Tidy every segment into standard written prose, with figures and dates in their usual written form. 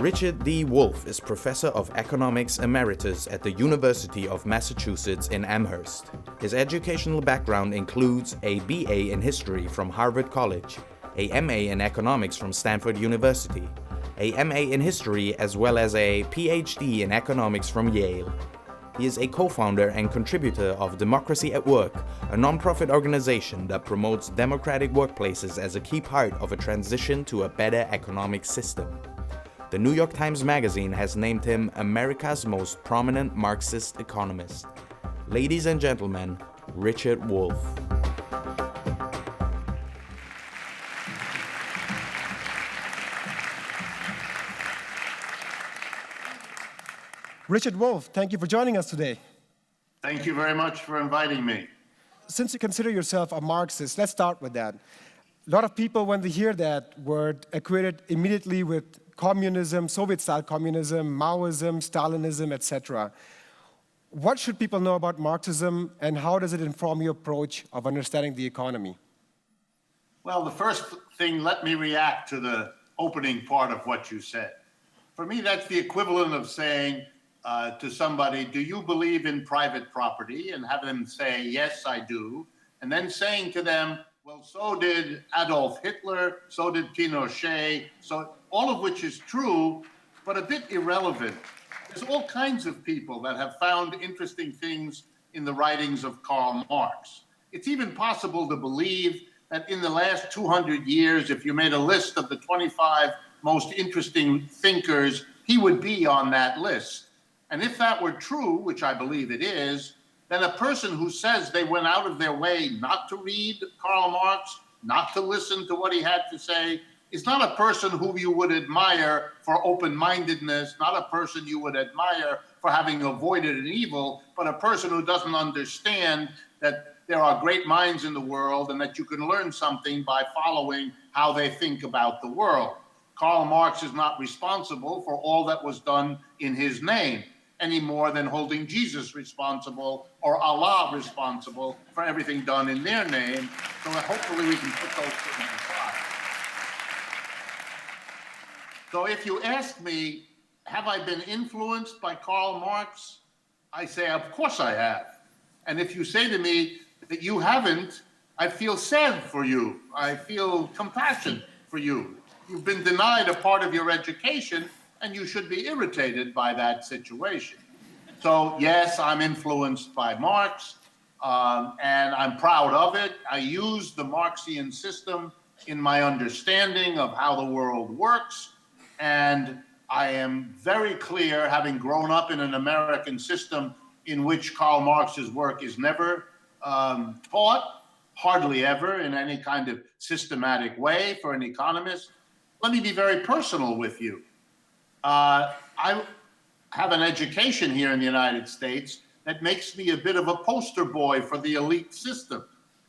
Richard D. Wolff is Professor of Economics Emeritus at the University of Massachusetts in Amherst. His educational background includes a BA in History from Harvard College, a MA in Economics from Stanford University, a MA in History as well as a PhD in Economics from Yale. He is a co-founder and contributor of Democracy at Work, a nonprofit organization that promotes democratic workplaces as a key part of a transition to a better economic system. The New York Times Magazine has named him America's most prominent Marxist economist. Ladies and gentlemen, Richard Wolff. Richard Wolff, thank you for joining us today. Thank you very much for inviting me. Since you consider yourself a Marxist, let's start with that. A lot of people, when they hear that word, equate it immediately with communism, Soviet-style communism, Maoism, Stalinism, etc. What should people know about Marxism, and how does it inform your approach of understanding the economy? Well, the first thing, let me react to the opening part of what you said. For me, that's the equivalent of saying to somebody, do you believe in private property? And have them say, yes, I do. And then saying to them, well, so did Adolf Hitler, so did Pinochet, so all of which is true, but a bit irrelevant. There's all kinds of people that have found interesting things in the writings of Karl Marx. It's even possible to believe that in the last 200 years, if you made a list of the 25 most interesting thinkers, he would be on that list. And if that were true, which I believe it is, then a person who says they went out of their way not to read Karl Marx, not to listen to what he had to say, is not a person who you would admire for open-mindedness, not a person you would admire for having avoided an evil, but a person who doesn't understand that there are great minds in the world and that you can learn something by following how they think about the world. Karl Marx is not responsible for all that was done in his name, any more than holding Jesus responsible or Allah responsible for everything done in their name. So hopefully we can put those things aside. So if you ask me, have I been influenced by Karl Marx? I say, of course I have. And if you say to me that you haven't, I feel sad for you. I feel compassion for you. You've been denied a part of your education, and you should be irritated by that situation. So yes, I'm influenced by Marx, and I'm proud of it. I use the Marxian system in my understanding of how the world works, and I am very clear, having grown up in an American system in which Karl Marx's work is never taught, hardly ever in any kind of systematic way for an economist. Let me be very personal with you. I have an education here in the United States that makes me a bit of a poster boy for the elite system.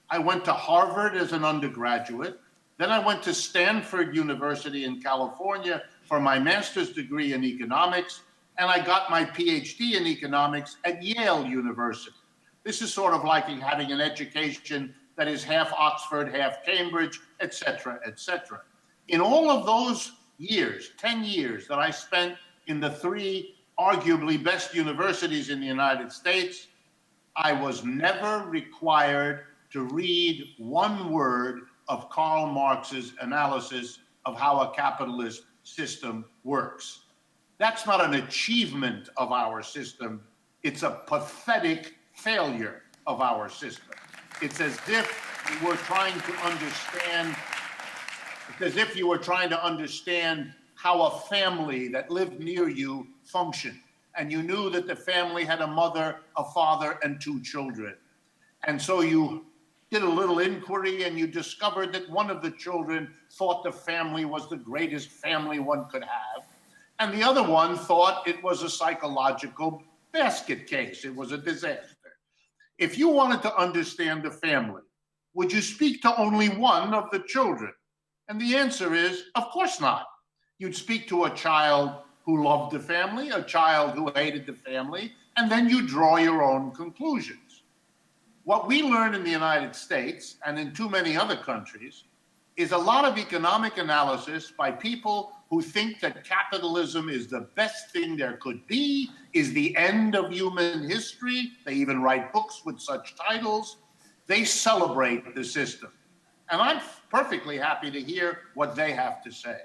I went to Harvard as an undergraduate. Then I went to Stanford University in California for my master's degree in economics, and I got my PhD in economics at Yale University. This is sort of like having an education that is half Oxford, half Cambridge, et cetera, et cetera. In all of those years, 10 years that I spent in the three arguably best universities in the United States, I was never required to read one word of Karl Marx's analysis of how a capitalist system works. That's not an achievement of our system. It's a pathetic failure of our system. It's as if we were trying to understand as if you were trying to understand how a family that lived near you functioned. And you knew that the family had a mother, a father, and two children. And so you did a little inquiry and you discovered that one of the children thought the family was the greatest family one could have. And the other one thought it was a psychological basket case. It was a disaster. If you wanted to understand the family, would you speak to only one of the children? And the answer is, of course not. You'd speak to a child who loved the family, a child who hated the family, and then you draw your own conclusions. What we learn in the United States and in too many other countries is a lot of economic analysis by people who think that capitalism is the best thing there could be, is the end of human history. They even write books with such titles. They celebrate the system. And I'm perfectly happy to hear what they have to say.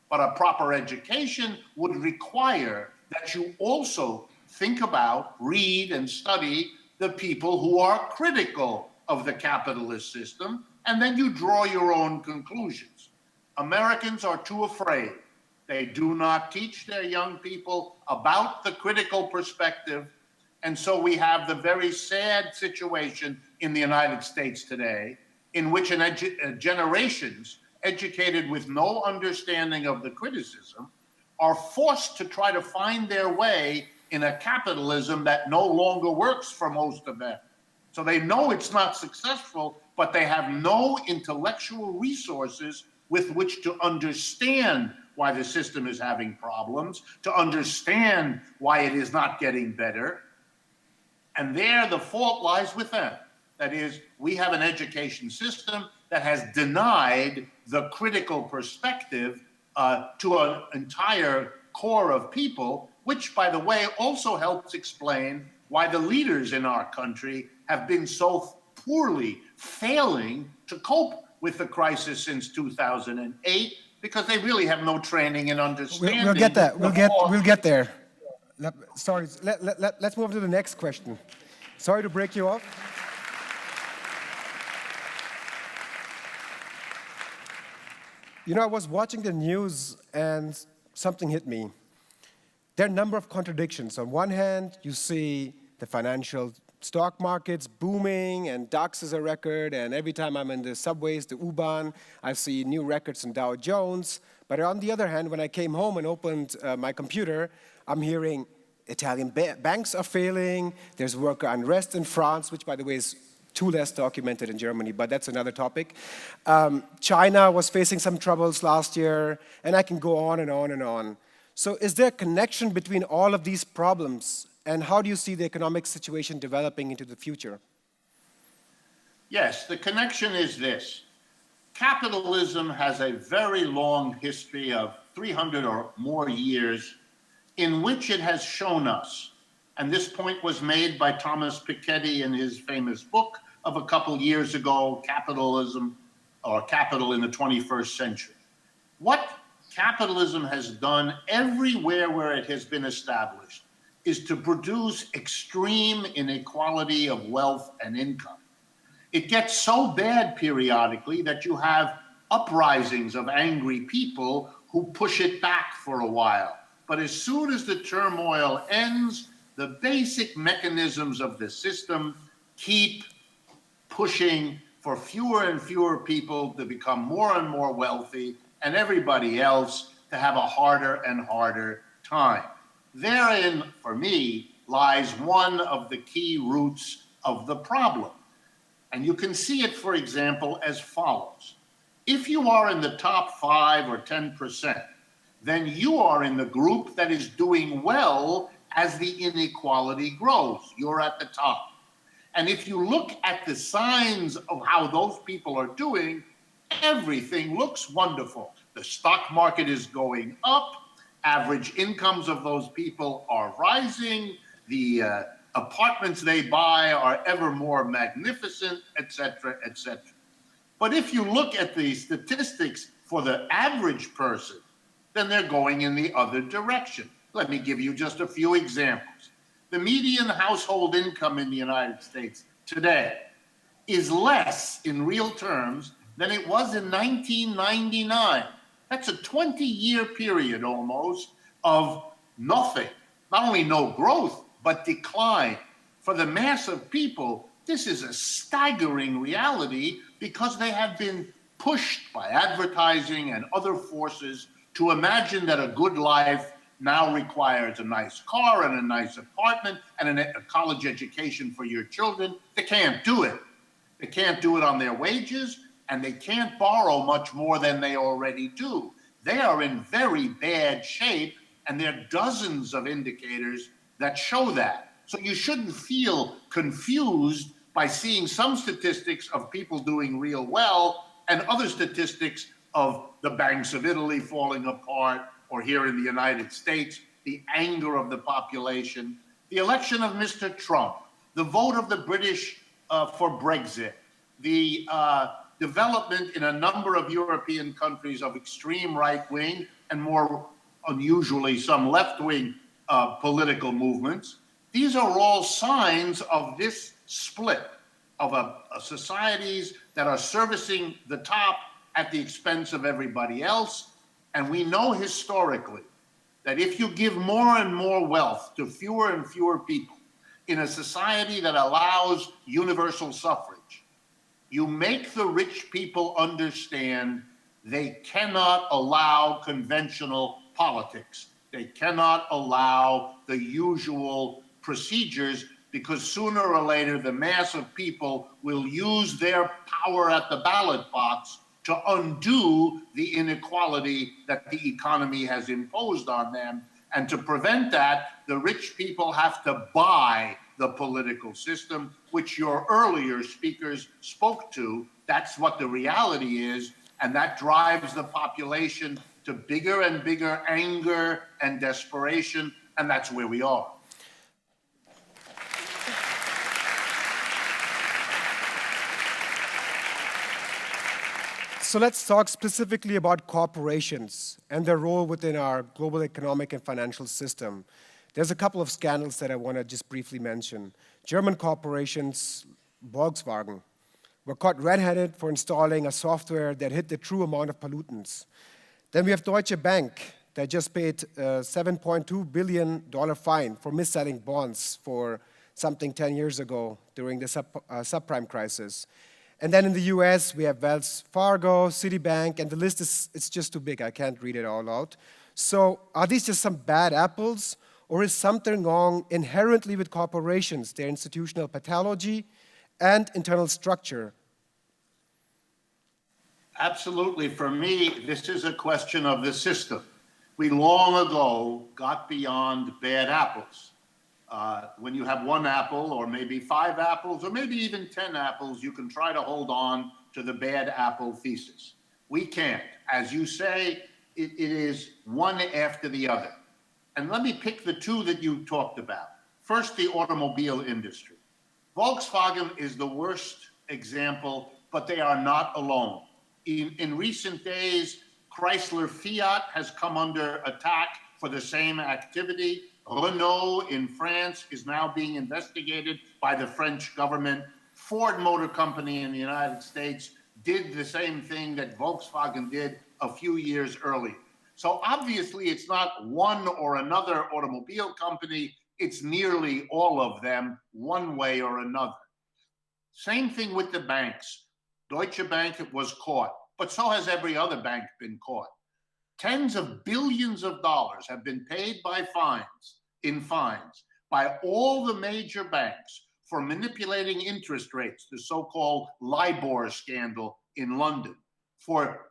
But a proper education would require that you also think about, read, and study the people who are critical of the capitalist system, and then you draw your own conclusions. Americans are too afraid. They do not teach their young people about the critical perspective, and so we have the very sad situation in the United States today, in which generations educated with no understanding of the criticism are forced to try to find their way in a capitalism that no longer works for most of them. So they know it's not successful, but they have no intellectual resources with which to understand why the system is having problems, to understand why it is not getting better. And there the fault lies with them. That is, we have an education system that has denied the critical perspective to an entire core of people, which, by the way, also helps explain why the leaders in our country have been so poorly failing to cope with the crisis since 2008, because they really have no training in understanding. We'll get that. We'll get there. Sorry, let's move to the next question. Sorry to break you off. You know, I was watching the news and something hit me. There are a number of contradictions. On one hand, you see the financial stock markets booming and DAX is a record, and every time I'm in the subways, the U-Bahn, I see new records in Dow Jones. But on the other hand, when I came home and opened my computer, I'm hearing Italian banks are failing, there's worker unrest in France, which by the way is too less documented in Germany, but that's another topic. China was facing some troubles last year, and I can go on and on and on. So is there a connection between all of these problems, and how do you see the economic situation developing into the future? Yes, the connection is this. Capitalism has a very long history of 300 or more years in which it has shown us, and this point was made by Thomas Piketty in his famous book of a couple years ago, Capitalism, or Capital in the 21st Century. What capitalism has done everywhere where it has been established is to produce extreme inequality of wealth and income. It gets so bad periodically that you have uprisings of angry people who push it back for a while. But as soon as the turmoil ends, the basic mechanisms of the system keep pushing for fewer and fewer people to become more and more wealthy, and everybody else to have a harder and harder time. Therein, for me, lies one of the key roots of the problem. And you can see it, for example, as follows. If you are in the top 5 or 10%, then you are in the group that is doing well as the inequality grows. You're at the top. And if you look at the signs of how those people are doing, everything looks wonderful. The stock market is going up. Average incomes of those people are rising. The apartments they buy are ever more magnificent, et cetera, et cetera. But if you look at the statistics for the average person, then they're going in the other direction. Let me give you just a few examples. The median household income in the United States today is less in real terms than it was in 1999. That's a 20-year period almost of nothing. Not only no growth, but decline. For the mass of people, this is a staggering reality because they have been pushed by advertising and other forces to imagine that a good life now requires a nice car and a nice apartment and a college education for your children. They can't do it. They can't do it on their wages, and they can't borrow much more than they already do. They are in very bad shape, and there are dozens of indicators that show that. So you shouldn't feel confused by seeing some statistics of people doing real well and other statistics of the banks of Italy falling apart, or here in the United States, the anger of the population, the election of Mr. Trump, the vote of the British for Brexit, the development in a number of European countries of extreme right-wing and more unusually some left-wing political movements. These are all signs of this split of societies that are servicing the top at the expense of everybody else. And we know historically that if you give more and more wealth to fewer and fewer people in a society that allows universal suffrage, you make the rich people understand they cannot allow conventional politics. They cannot allow the usual procedures, because sooner or later the mass of people will use their power at the ballot box to undo the inequality that the economy has imposed on them. And to prevent that, the rich people have to buy the political system, which your earlier speakers spoke to. That's what the reality is, and that drives the population to bigger and bigger anger and desperation, and that's where we are. So let's talk specifically about corporations and their role within our global economic and financial system. There's a couple of scandals that I want to just briefly mention. German corporations, Volkswagen, were caught red-handed for installing a software that hid the true amount of pollutants. Then we have Deutsche Bank that just paid a $7.2 billion fine for mis-selling bonds for something 10 years ago during the subprime crisis. And then in the US, we have Wells Fargo, Citibank, and the list it's just too big. I can't read it all out. So are these just some bad apples, or is something wrong inherently with corporations, their institutional pathology and internal structure? Absolutely. For me, this is a question of the system. We long ago got beyond bad apples. When you have one apple, or maybe 5 apples, or maybe even 10 apples, you can try to hold on to the bad apple thesis. We can't. As you say, it is one after the other. And let me pick the two that you talked about. First, the automobile industry. Volkswagen is the worst example, but they are not alone. In recent days, Chrysler Fiat has come under attack for the same activity. Renault in France is now being investigated by the French government. Ford Motor Company in the United States did the same thing that Volkswagen did a few years earlier. So obviously it's not one or another automobile company, it's nearly all of them, one way or another. Same thing with the banks. Deutsche Bank was caught, but so has every other bank been caught. Tens of billions of dollars have been paid by fines by all the major banks for manipulating interest rates, the so-called LIBOR scandal in London, for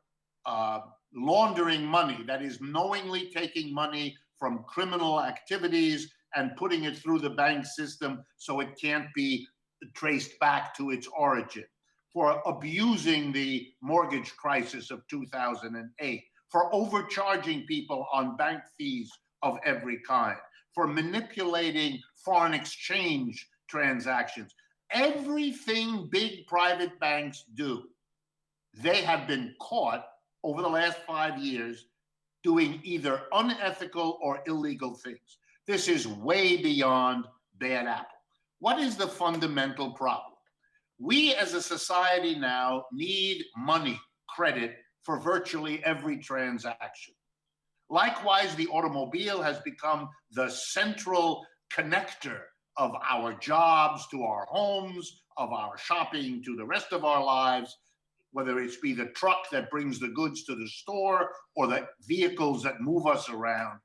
laundering money, that is knowingly taking money from criminal activities and putting it through the bank system so it can't be traced back to its origin, for abusing the mortgage crisis of 2008, for overcharging people on bank fees of every kind, for manipulating foreign exchange transactions. Everything big private banks do, they have been caught over the last 5 years doing either unethical or illegal things. This is way beyond bad apple. What is the fundamental problem? We as a society now need money, credit, for virtually every transaction. Likewise, the automobile has become the central connector of our jobs to our homes, of our shopping to the rest of our lives, whether it's be the truck that brings the goods to the store or the vehicles that move us around.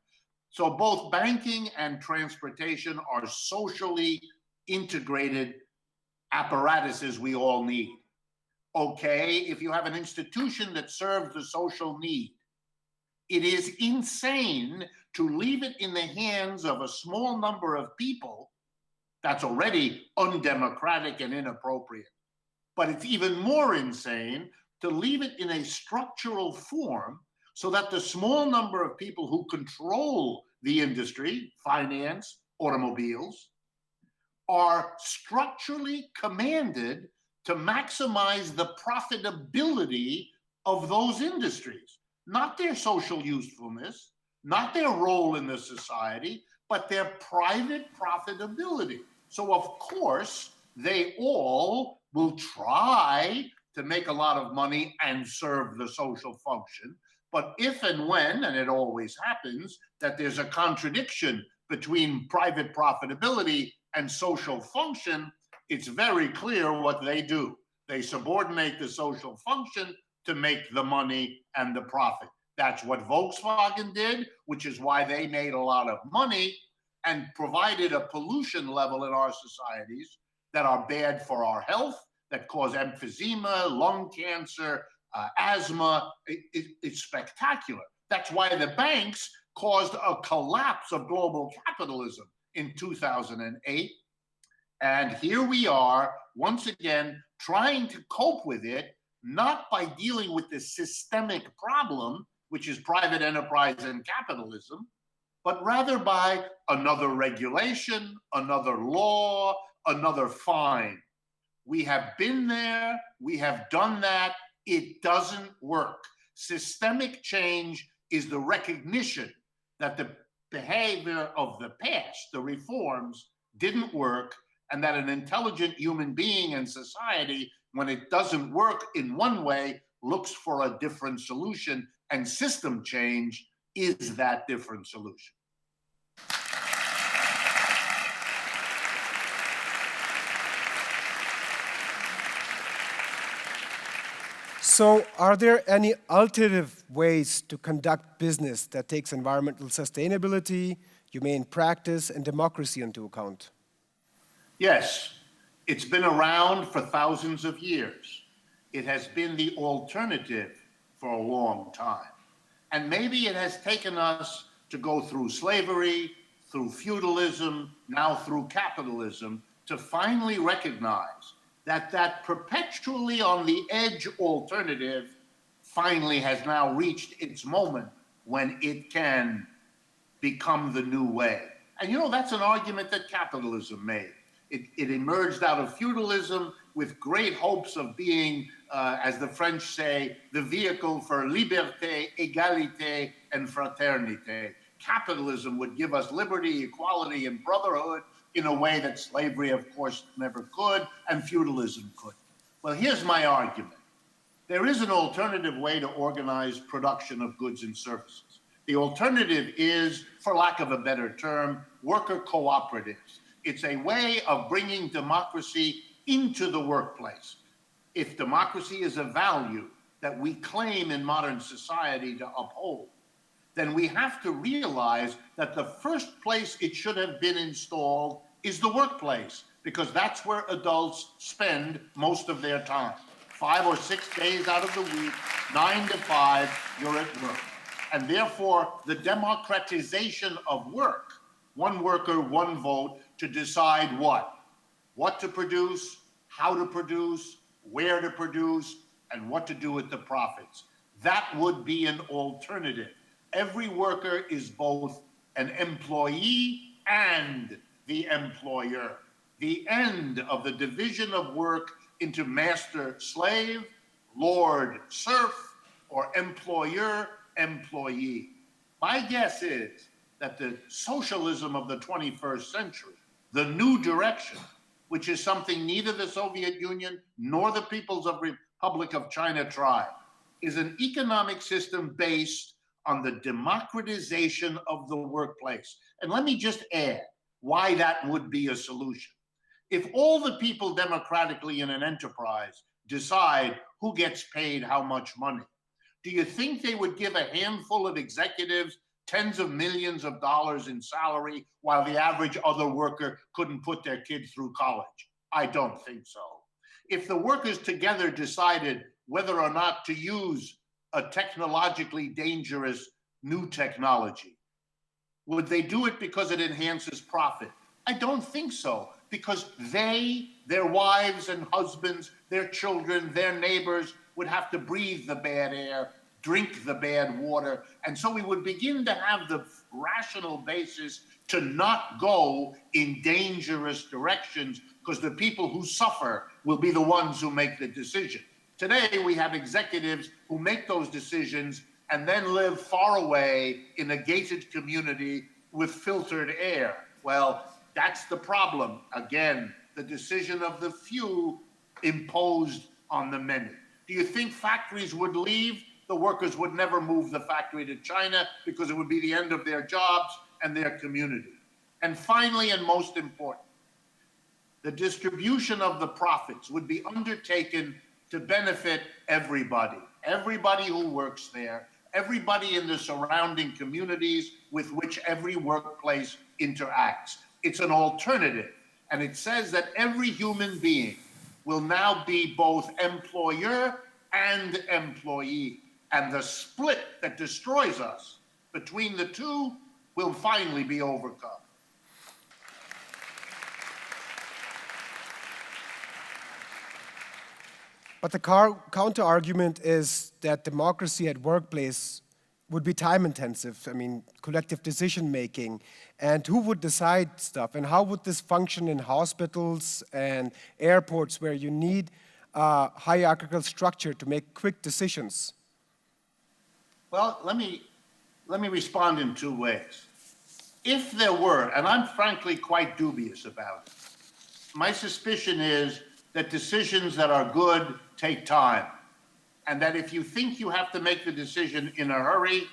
So both banking and transportation are socially integrated apparatuses we all need. Okay, if you have an institution that serves the social need, it is insane to leave it in the hands of a small number of people. That's already undemocratic and inappropriate. But it's even more insane to leave it in a structural form so that the small number of people who control the industry, finance, automobiles, are structurally commanded to maximize the profitability of those industries, not their social usefulness, not their role in the society, but their private profitability. So of course, they all will try to make a lot of money and serve the social function. But if and when, and it always happens, that there's a contradiction between private profitability and social function, it's very clear what they do. They subordinate the social function to make the money and the profit. That's what Volkswagen did, which is why they made a lot of money and provided a pollution level in our societies that are bad for our health, that cause emphysema, lung cancer, asthma. It's spectacular. That's why the banks caused a collapse of global capitalism in 2008. And here we are, once again, trying to cope with it, not by dealing with the systemic problem, which is private enterprise and capitalism, but rather by another regulation, another law, another fine. We have been there, we have done that, it doesn't work. Systemic change is the recognition that the behavior of the past, the reforms, didn't work, and that an intelligent human being and society, when it doesn't work in one way, looks for a different solution, and system change is that different solution. So are there any alternative ways to conduct business that takes environmental sustainability, humane practice, and democracy into account? Yes, it's been around for thousands of years. It has been the alternative for a long time. And maybe it has taken us to go through slavery, through feudalism, now through capitalism, to finally recognize that that perpetually on the edge alternative finally has now reached its moment when it can become the new way. And you know, that's an argument that capitalism made. It emerged out of feudalism with great hopes of being, as the French say, the vehicle for liberté, égalité, and fraternité. Capitalism would give us liberty, equality, and brotherhood in a way that slavery, of course, never could, and feudalism could. Well, here's my argument. There is an alternative way to organize production of goods and services. The alternative is, for lack of a better term, worker cooperatives. It's a way of bringing democracy into the workplace. If democracy is a value that we claim in modern society to uphold, then we have to realize that the first place it should have been installed is the workplace, because that's where adults spend most of their time. 5 or 6 days out of the week, 9 to 5, you're at work. And therefore, the democratization of work, one worker, one vote, to decide what to produce, how to produce, where to produce, and what to do with the profits. That would be an alternative. Every worker is both an employee and the employer. The end of the division of work into master-slave, lord-serf, or employer-employee. My guess is that the socialism of the 21st century, the new direction, which is something neither the Soviet Union nor the People's Republic of China tried, is an economic system based on the democratization of the workplace. And let me just add why that would be a solution. If all the people democratically in an enterprise decide who gets paid how much money, do you think they would give a handful of executives tens of millions of dollars in salary while the average other worker couldn't put their kid through college? I don't think so. If the workers together decided whether or not to use a technologically dangerous new technology, would they do it because it enhances profit? I don't think so, because they, their wives and husbands, their children, their neighbors would have to breathe the bad air, drink the bad water. And so we would begin to have the rational basis to not go in dangerous directions, because the people who suffer will be the ones who make the decision. Today, we have executives who make those decisions and then live far away in a gated community with filtered air. Well, that's the problem. Again, the decision of the few imposed on the many. Do you think factories would leave? The workers would never move the factory to China because it would be the end of their jobs and their community. And finally, and most important, the distribution of the profits would be undertaken to benefit everybody, everybody who works there, everybody in the surrounding communities with which every workplace interacts. It's an alternative, and it says that every human being will now be both employer and employee, and the split that destroys us between the two will finally be overcome. But the counter-argument is that democracy at workplace would be time-intensive. I mean, collective decision-making, and who would decide stuff, and how would this function in hospitals and airports where you need a hierarchical structure to make quick decisions? Well, let me respond in two ways. If there were, and I'm frankly quite dubious about it, my suspicion is that decisions that are good take time, and that if you think you have to make the decision in a hurry,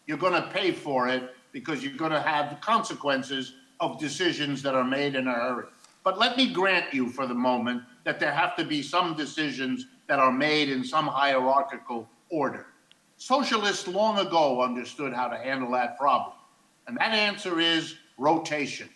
you're going to pay for it because you're going to have the consequences of decisions that are made in a hurry. But let me grant you for the moment that there have to be some decisions that are made in some hierarchical order. Socialists long ago understood how to handle that problem, and that answer is rotation.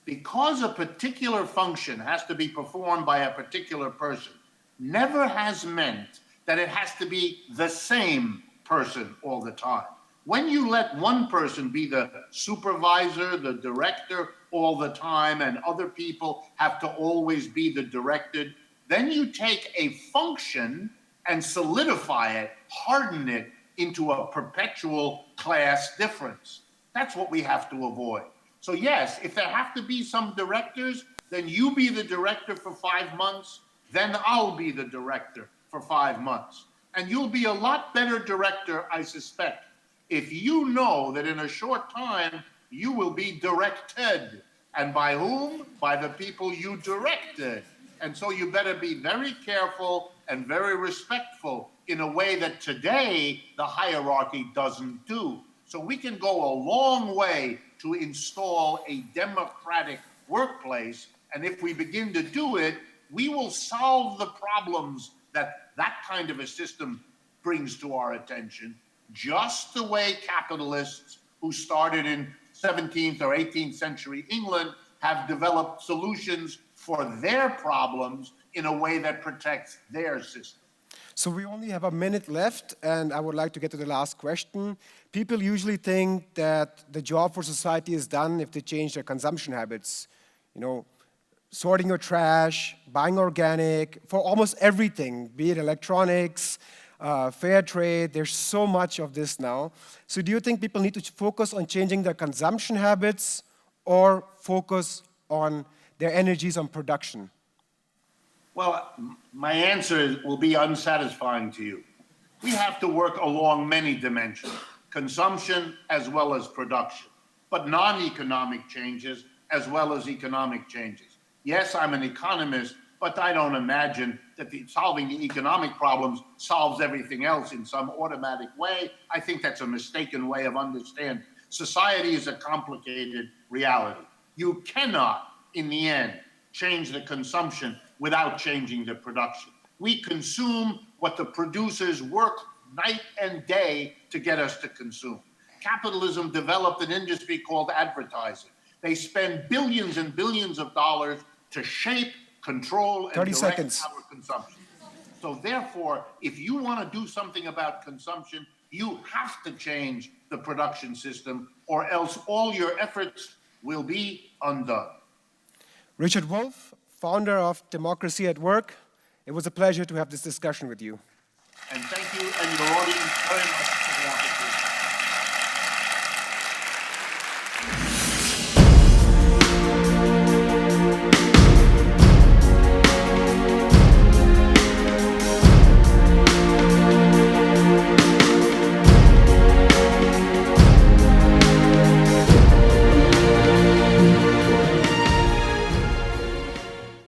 Because a particular function has to be performed by a particular person, never has meant that it has to be the same person all the time. When you let one person be the supervisor, the director all the time, and other people have to always be the directed, then you take a function and solidify it, harden it into a perpetual class difference. That's what we have to avoid. So yes, if there have to be some directors, then you be the director for 5 months, then I'll be the director for 5 months. And you'll be a lot better director, I suspect, if you know that in a short time, you will be directed. And by whom? By the people you directed. And so you better be very careful and very respectful in a way that today the hierarchy doesn't do. So we can go a long way to install a democratic workplace, and if we begin to do it, we will solve the problems that that kind of a system brings to our attention, just the way capitalists who started in 17th or 18th century England have developed solutions for their problems in a way that protects their system. So we only have a minute left, and I would like to get to the last question. People usually think that the job for society is done if they change their consumption habits. You know, sorting your trash, buying organic, for almost everything, be it electronics, fair trade. There's so much of this now. So do you think people need to focus on changing their consumption habits or focus on their energies on production? Well, my answer will be unsatisfying to you. We have to work along many dimensions, consumption as well as production, but non-economic changes as well as economic changes. Yes, I'm an economist, but I don't imagine that solving the economic problems solves everything else in some automatic way. I think that's a mistaken way of understanding. Society is a complicated reality. You cannot, in the end, change the consumption without changing the production. We consume what the producers work night and day to get us to consume. Capitalism developed an industry called advertising. They spend billions and billions of dollars to shape, control, and direct our consumption. So therefore, if you want to do something about consumption, you have to change the production system, or else all your efforts will be undone. Richard Wolff, founder of Democracy at Work, It was a pleasure to have this discussion with you. And thank you and your audience very much for the opportunity.